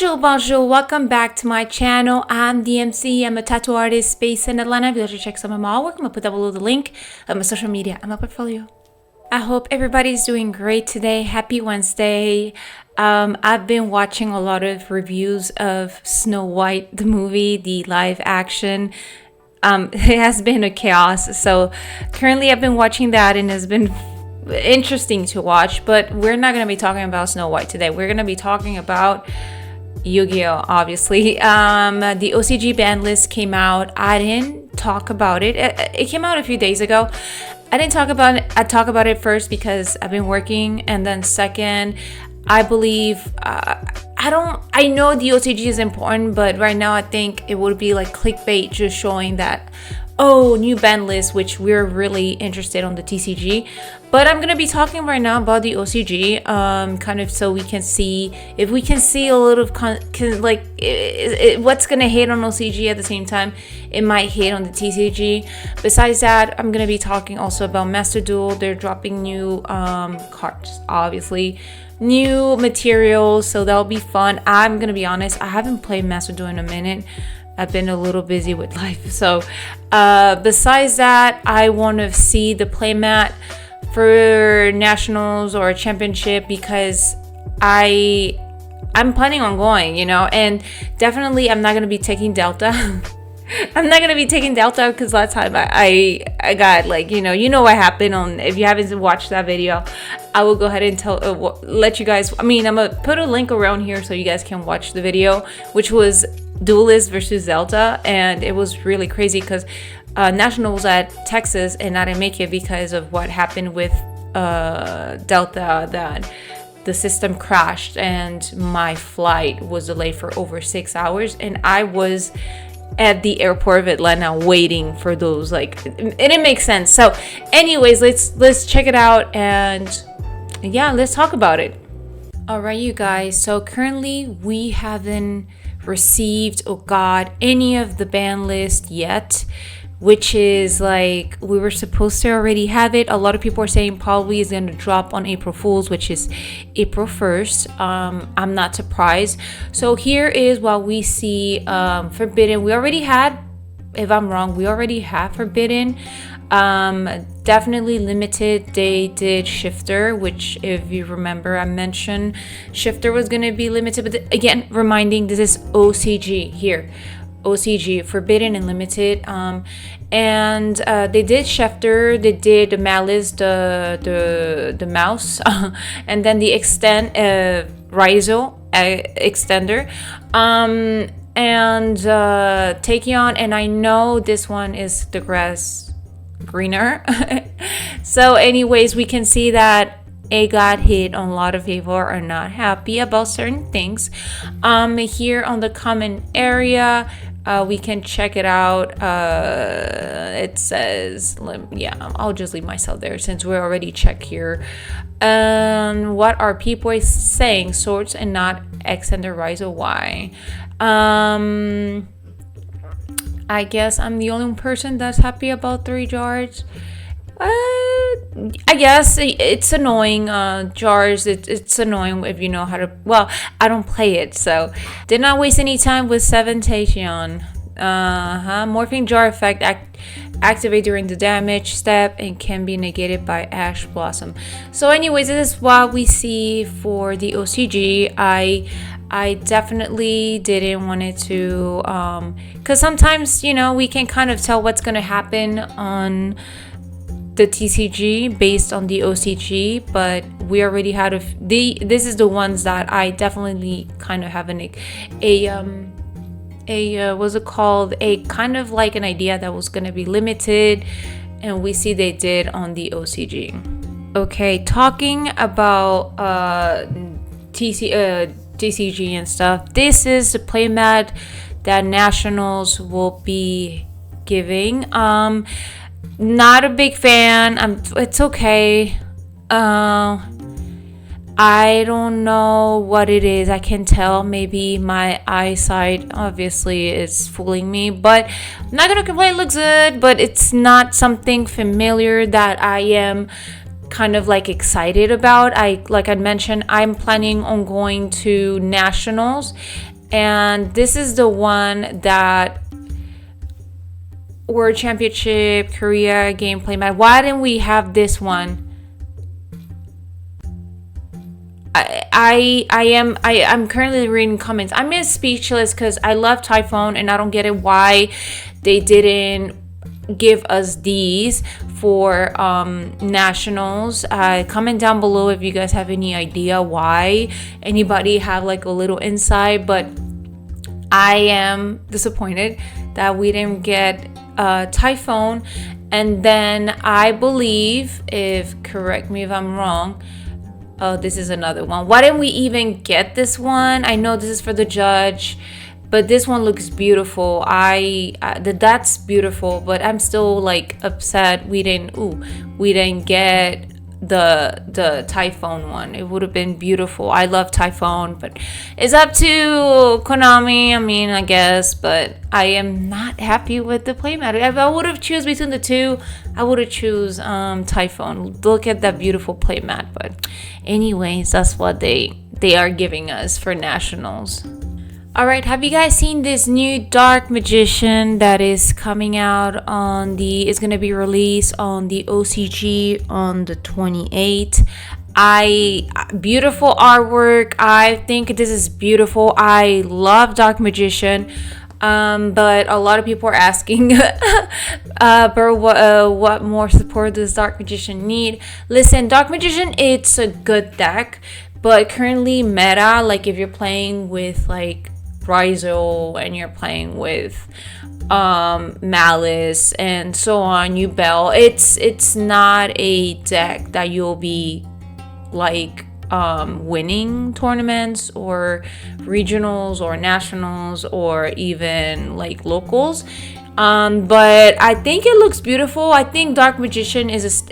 Bonjour, welcome back to my channel. I'm DMC. I'm a tattoo artist based in Atlanta. If you'd like to check some of my artwork, I'm gonna put that below the link of my social media and my portfolio. I hope everybody's doing great today. Happy Wednesday. I've been watching a lot of reviews of Snow White, the movie, the live action. It has been a chaos. So currently I've been watching that and it's been interesting to watch, but we're not going to be talking about Snow White today. We're going to be talking about Yu-Gi-Oh! Obviously. The OCG ban list came out. I didn't talk about it. It came out a few days ago. I didn't talk about it. I talk about it first because I've been working, and then second, I believe I know the OCG is important, but right now I think it would be like clickbait just showing that, oh, new ban list, which we're really interested on the TCG. But I'm gonna be talking right now about the OCG, kind of so we can see if we can see a little what's gonna hit on OCG at the same time it might hit on the TCG. Besides that, I'm gonna be talking also about Master Duel. They're dropping new cards, obviously, new materials, so that'll be fun. I'm gonna be honest, I haven't played Master Duel in a minute. I've been a little busy with life. So besides that, I want to see the playmat for nationals or championship because I'm planning on going, and definitely I'm not going to be taking Delta. I'm not going to be taking Delta because last time I got what happened on, if you haven't watched that video, I will go ahead and let you guys, I'm going to put a link around here so you guys can watch the video, which was Duelist versus Delta, and it was really crazy because National was at Texas and I didn't make it because of what happened with Delta, that the system crashed and my flight was delayed for over 6 hours, and I was at the airport of Atlanta waiting for those, it didn't make sense. So anyways, let's check it out, and yeah, let's talk about it. All right, you guys, so currently we haven't received any of the ban list yet, which is we were supposed to already have it. A lot of people are saying probably is going to drop on April Fools, which is April 1st. I'm not surprised. So here is what we see. Forbidden, we already had, if I'm wrong, we already have Forbidden. Definitely limited. They did Shifter, which if you remember I mentioned Shifter was going to be limited, but again, reminding, this is OCG here. OCG, Forbidden and limited. And they did Shifter, they did the Malice, the mouse, and then the extend Raizo extender, and Takeon, and I know this one is the grass greener. So anyways, we can see that it got hit on. A lot of people are not happy about certain things. Here on the comment area, we can check it out. It says, I'll just leave myself there since we're already checked here. What are people saying? Swords and not X and the Rise of Y. I guess I'm the only person that's happy about 3 jars. I guess it's annoying. Jars, it's annoying if you know how to. Well, I don't play it, so did not waste any time with 7 Tacheon. Morphing jar effect activate during the damage step and can be negated by Ash Blossom. So anyways, this is what we see for the OCG. I definitely didn't want it to, because sometimes, we can kind of tell what's going to happen on the TCG based on the OCG, but we already had this is the ones that I definitely kind of have what's it called? A kind of like an idea that was going to be limited, and we see they did on the OCG. Okay, talking about TCG and stuff. This is the playmat that Nationals will be giving. Not a big fan. It's okay. I don't know what it is. I can tell maybe my eyesight obviously is fooling me, but I'm not gonna complain. It looks good, but it's not something familiar that I am kind of like excited about. Like I mentioned, I'm planning on going to nationals, and this is the one that World Championship Korea gameplay mat. Why didn't we have this one? I'm currently reading comments. I'm just speechless because I love Typhoon and I don't get it why they didn't give us these for nationals. Comment down below if you guys have any idea why. Anybody have like a little insight, but I am disappointed that we didn't get Typhoon. And then I believe, if correct me if I'm wrong, oh, this is another one. Why didn't we even get this one? I know this is for the judge, but this one looks beautiful. That's beautiful, but I'm still like upset we didn't get the Typhoon one. It would have been beautiful. I love Typhoon, but it's up to Konami. I mean, I guess, but I am not happy with the playmat. If I would have choose between the two, I would have choose Typhoon. Look at that beautiful playmat. But anyways, that's what they are giving us for nationals. Alright, have you guys seen this new Dark Magician that is coming out it's going to be released on the OCG on the 28th? Beautiful artwork. I think this is beautiful. I love Dark Magician. But a lot of people are asking, bro, what more support does Dark Magician need? Listen, Dark Magician, it's a good deck, but currently meta, like if you're playing with like Rizzo and you're playing with Malice and so on, it's not a deck that you'll be like winning tournaments or regionals or nationals or even like locals. But I think it looks beautiful. I think Dark Magician is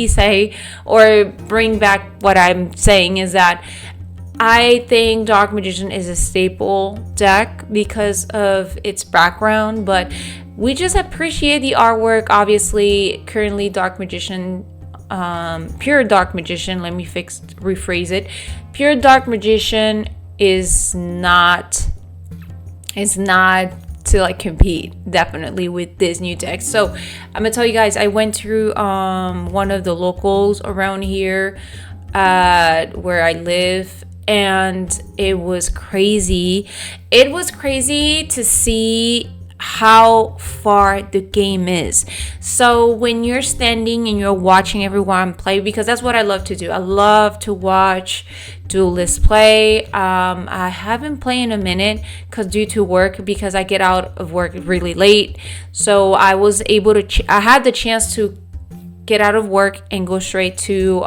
say or bring back what I'm saying is that I think Dark Magician is a staple deck because of its background, but we just appreciate the artwork. Obviously, currently Dark Magician, pure Dark Magician, let me rephrase it. Pure Dark Magician is not to like compete definitely with this new deck. So I'm gonna tell you guys, I went through one of the locals around here where I live, and it was crazy. It was crazy to see how far the game is. So when you're standing and you're watching everyone play, because that's what I love to do. I love to watch duelists play. I haven't played in a minute due to work, because I get out of work really late. So I was able to I had the chance to get out of work and go straight to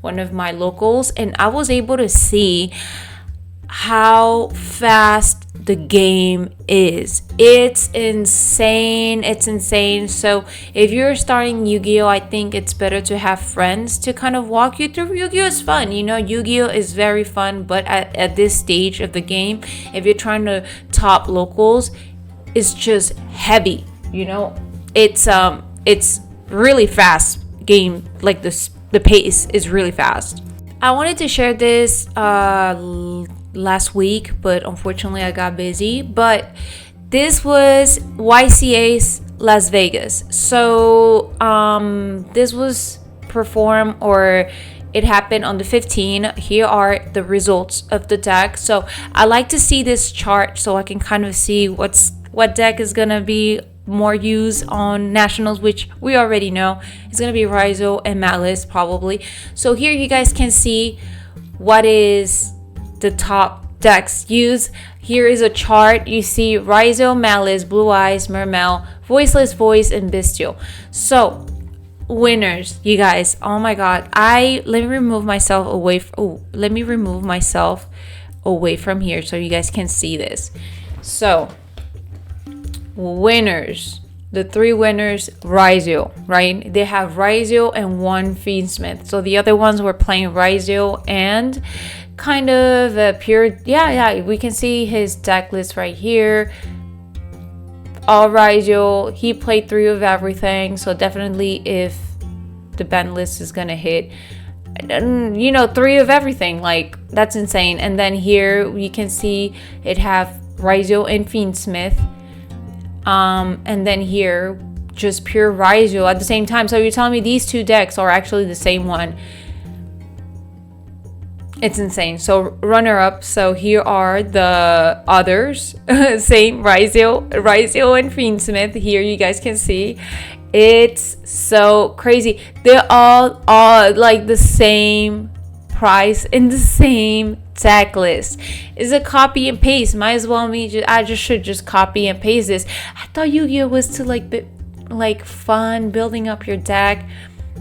one of my locals, and I was able to see how fast the game is. It's insane. So if you're starting Yu-Gi-Oh, I think it's better to have friends to kind of walk you through. Yu-Gi-Oh is fun, Yu-Gi-Oh is very fun, but at this stage of the game, if you're trying to top locals, it's just heavy. It's really fast game. Like the pace is really fast. I wanted to share this last week, but unfortunately I got busy. But this was YCS Las Vegas. So this was performed, or it happened on the 15th. Here are the results of the deck. So I like to see this chart so I can kind of see what deck is gonna be more used on nationals, which we already know it's gonna be Rizzo and Malice probably. So here you guys can see what is the top decks used. Here is a chart. You see Rizzo, Malice, Blue Eyes, Mermel, Voiceless Voice, and Bestial. So winners, you guys. Oh my god. Let me remove myself away from here so you guys can see this. So winners, the three winners, Rizzo, right? They have Rizzo and one Fiendsmith. So the other ones were playing Rizzo and kind of a pure, we can see his deck list right here. all Rigel. He played 3 of everything, so definitely if the Banlist is gonna hit, 3 of everything, like that's insane. And then here we can see it have Rigel and Fiendsmith, and then here just pure Rigel at the same time. So you're telling me these 2 decks are actually the same one? It's insane. So runner up. So here are the others. Same Rigel and Fiendsmith. Here you guys can see. It's so crazy. They're all like the same price in the same deck list. It's a copy and paste. Might as well I should just copy and paste this. I thought Yu-Gi-Oh was to like fun building up your deck.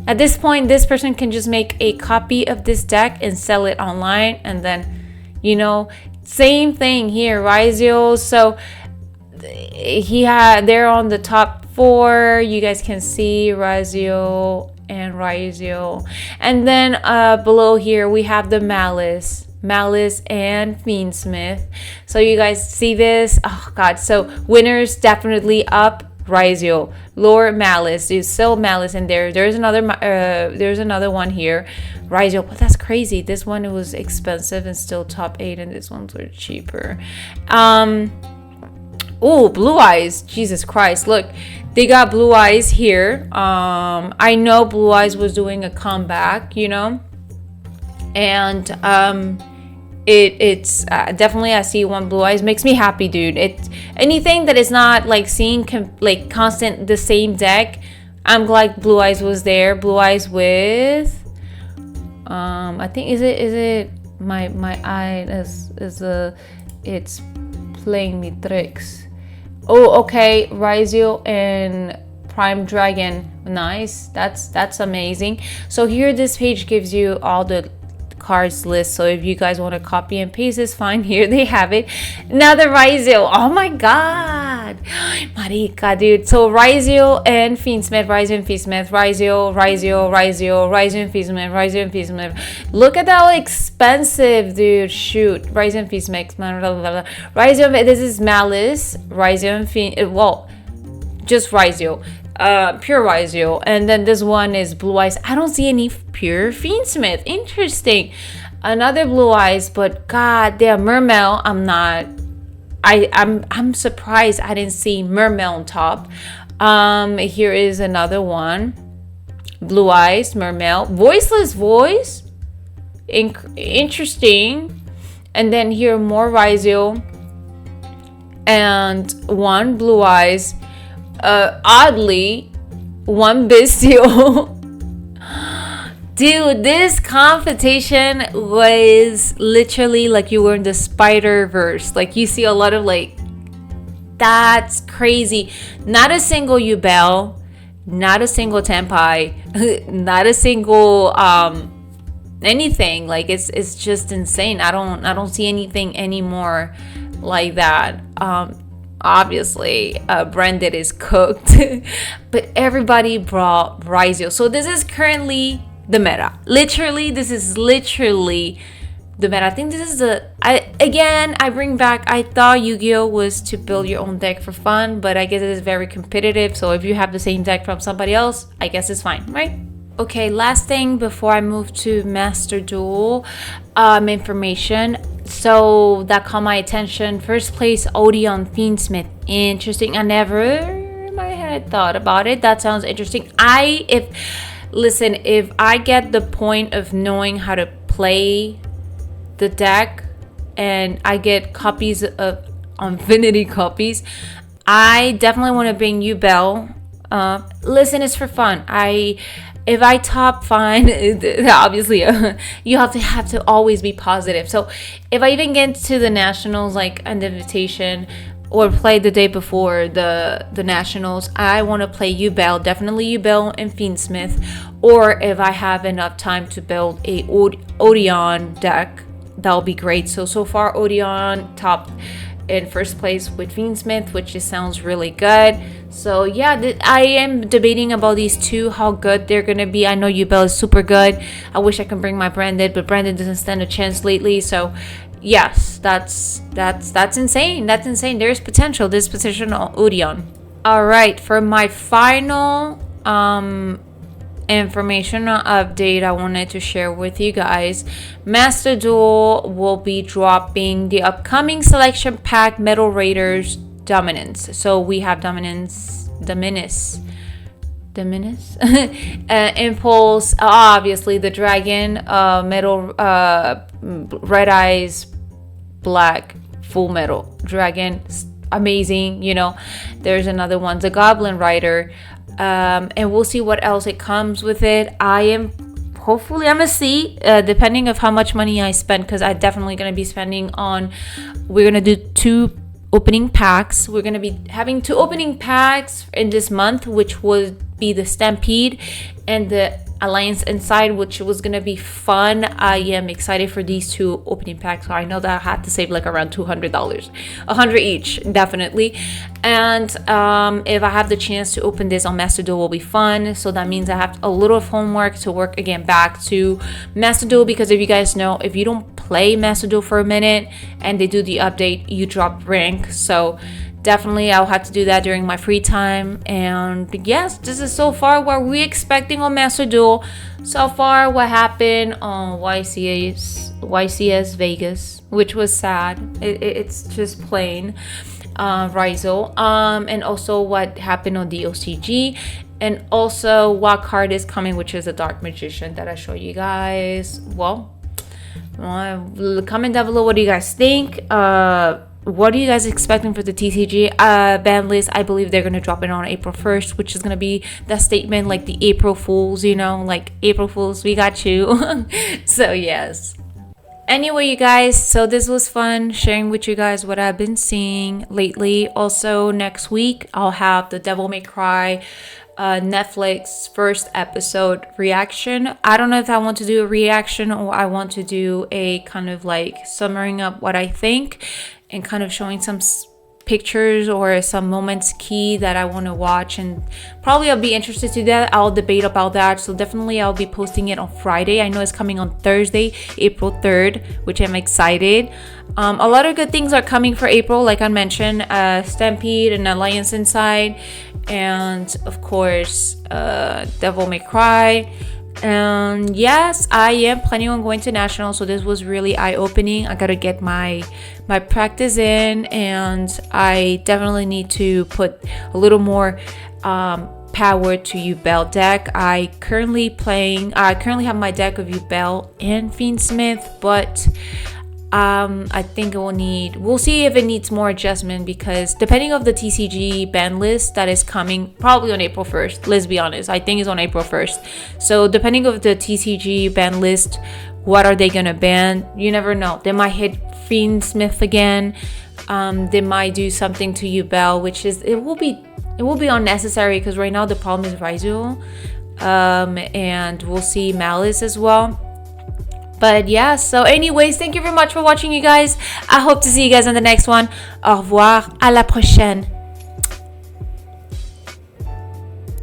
At this point, this person can just make a copy of this deck and sell it online, and then same thing here, Rigel. So they're on the top 4. You guys can see Rigel and Rigel, and then below here we have the Malice and Fiendsmith. So you guys see this? Oh god. So winners definitely up Rigel, lower Malice. There's still Malice in there. There's another one here, Rigel, but that's crazy. This one, it was expensive and still top 8, and this ones were cheaper. Oh, Blue Eyes, Jesus Christ, look, they got Blue Eyes here. I know Blue Eyes was doing a comeback, and it's definitely, I see one Blue Eyes makes me happy, dude. It's anything that is not like seeing constant the same deck. I'm glad Blue Eyes was there. Blue Eyes with I think is it my eye it's playing me tricks. Oh, okay, Rigel and Prime Dragon. Nice, that's amazing. So here this page gives you all the cards list, so if you guys want to copy and paste this, fine. Here they have it. Another Rigel. Oh my god, marica, dude. So Rigel and Fiendsmith, Rigel and Fiendsmith, Rigel and Fiendsmith. Look at how expensive, dude. Shoot, Rigel and Fiendsmith, Rigel. This is Malice, Rigel and just Rigel. Pure Rigel, and then this one is Blue Eyes. I don't see any pure Fiendsmith. Interesting. Another Blue Eyes, but god damn, Mermail. I'm surprised I didn't see Mermail on top. Here is another one, Blue Eyes, Mermail, Voiceless Voice. Interesting. And then here more Rigel and one Blue Eyes. Oddly, one Bestial. Dude, this competition was literally like you were in the Spider-Verse. Like you see a lot of that's crazy. Not a single Yubel, not a single Tenpai, not a single anything. Like it's just insane. I don't see anything anymore like that. Obviously Branded is cooked, but everybody brought Rigel. So this is currently the meta. This is literally the meta. I think this is I bring back, I thought Yu-Gi-Oh was to build your own deck for fun, but I guess it is very competitive. So if you have the same deck from somebody else, I guess it's fine, right? Okay, last thing before I move to Master Duel information. So that caught my attention. First place, Odeon Fiendsmith. Interesting. I never in my head thought about it. That sounds interesting. If I get the point of knowing how to play the deck and I get copies of Infinity copies, I definitely want to bring Yubel. It's for fun. If I top, fine. Obviously, you have to always be positive. So if I even get to the nationals, like an invitation, or play the day before the nationals, I want to play Yubel, definitely Yubel and Fiendsmith. Or if I have enough time to build a Odeon deck, that'll be great. So far, Odeon top in first place with Fiendsmith, which just sounds really good. So yeah, I am debating about these two, how good they're gonna be. I know Yubel is super good. I wish I can bring my Branded, but Branded doesn't stand a chance lately. So yes, that's insane. That's insane. There's potential. There's potential on Udion. All right, for my final information update I wanted to share with you guys, Master Duel will be dropping the upcoming selection pack Metal Raiders Dominance. So we have Dominance, Impulse, obviously the Dragon, Metal, Red Eyes, Black, Full Metal Dragon, amazing. There's another one, the Goblin Rider, and we'll see what else it comes with it. I'm gonna see, depending of how much money I spend, because I'm definitely gonna be spending on, we're gonna do 2 opening packs. We're gonna be having 2 opening packs in this month, which would be the Stampede and the Alliance Inside, which was gonna be fun. I am excited for these 2 opening packs. So I know that I had to save like around $200, 100 each, definitely. And if I have the chance to open this on Master Duel, will be fun. So that means I have a little of homework to work again back to Master Duel, because if you guys know, if you don't play Master Duel for a minute and they do the update, you drop rank. So definitely I'll have to do that during my free time. And yes, this is so far what we're expecting on Master Duel. So far what happened on YCS Vegas, which was sad. It's just plain Rizal, and also what happened on the OCG, and also what card is coming, which is a Dark Magician that I show you guys. Well, comment down below what do you guys think. What are you guys expecting for the TCG Banlist? I believe they're going to drop it on April 1st, which is going to be that statement like the April Fools, like April Fools, we got you. So yes. Anyway, you guys, so this was fun sharing with you guys what I've been seeing lately. Also, next week, I'll have the Devil May Cry Netflix first episode reaction. I don't know if I want to do a reaction or I want to do a kind of like summarizing up what I think and kind of showing some pictures or some moments key that I want to watch, and probably I'll be interested to that. I'll debate about that, so definitely I'll be posting it on Friday. I know it's coming on Thursday, April 3rd, which I'm excited. A lot of good things are coming for April, like I mentioned, Stampede and Alliance Inside, and of course Devil May Cry. And yes, I am planning on going to national, so this was really eye-opening. I gotta get my practice in, and I definitely need to put a little more power to Yubel deck. I currently have my deck of Yubel and Fiendsmith, but I think we'll see if it needs more adjustment, because depending on the TCG ban list that is coming probably on April 1st, let's be honest, I think it's on April 1st. So depending on the TCG ban list, what are they gonna ban? You never know. They might hit Fiendsmith again. They might do something to Yubel, which is it will be unnecessary, because right now the problem is Rizal, and we'll see Malice as well. But yeah, so anyways, thank you very much for watching, you guys. I hope to see you guys on the next one. Au revoir, à la prochaine.